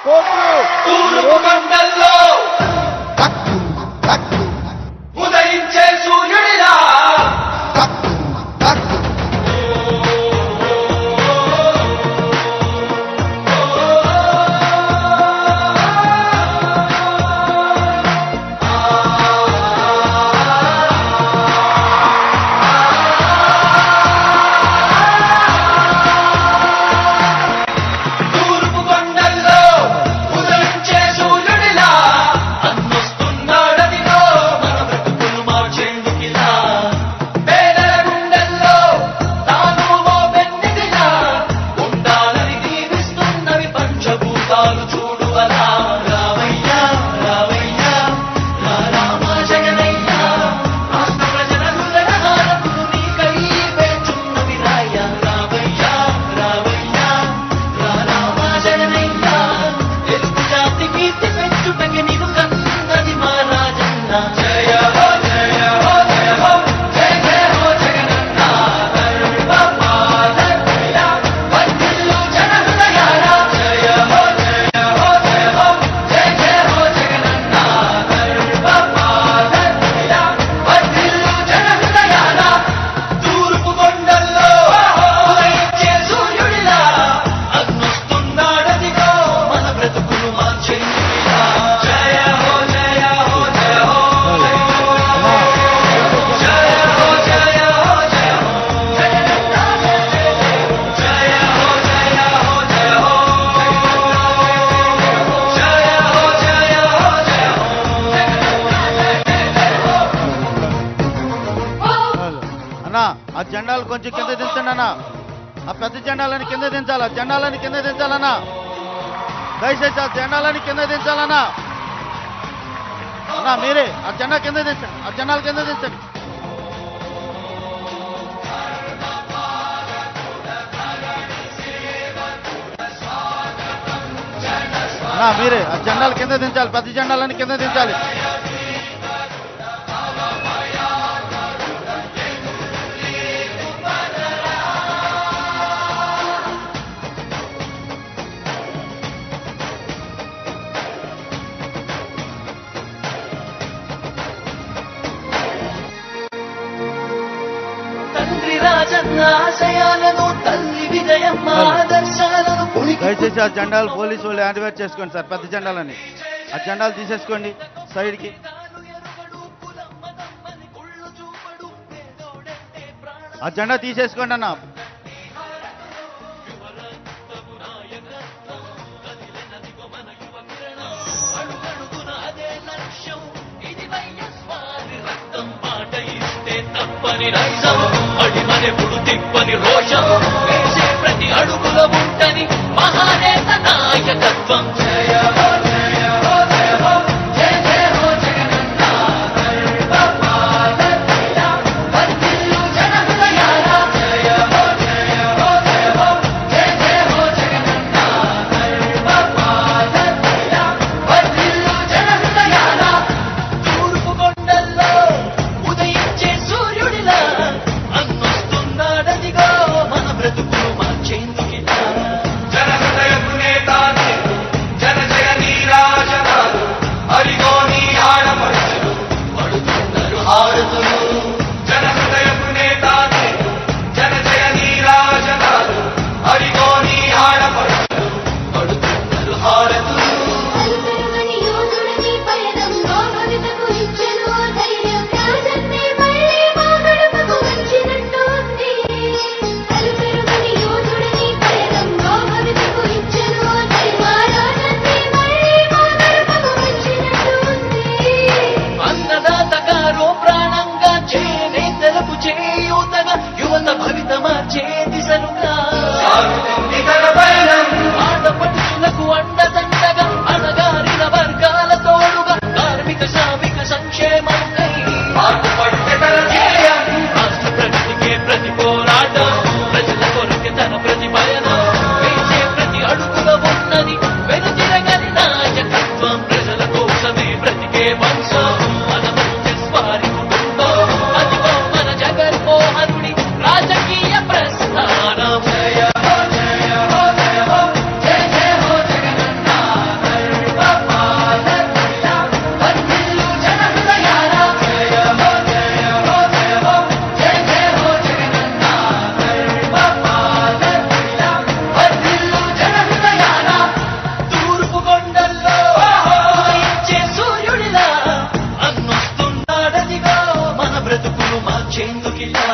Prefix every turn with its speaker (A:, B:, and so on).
A: కోట్లు
B: తూర్పు కొండల్లో ఉదయించే సూర్యుడిలా
A: ఆ జెండాలు కొంచెం కింద దించండి అన్న. ఆ పెద్ద జెండాలని కింద దించాలా, జెండాలని కింద దించాలన్నా. దయచేసి ఆ జెండాలని కింద దించాలన్నా. అన్నా మీరే ఆ జెండా కింద దించండి, ఆ జెండాలు కింద దించండి. అన్నా మీరే ఆ జెండాలు కింద దించాలి, పెద్ద జెండాలని కింద దించాలి. దయచేసి ఆ జెండాలు పోలీసు వాళ్ళు యాక్టివేట్ చేసుకోండి సార్. పెద్ద జెండాలని ఆ జెండాలు తీసేసుకోండి సైడ్కి. ఆ జెండా తీసేసుకోండి అన్న.
B: అడిమనెప్పుడు తిప్పని రోషం వేసే ప్రతి అడుగులో ఉంటని మహానేత నాయకత్వం. మార్చేందుకిలా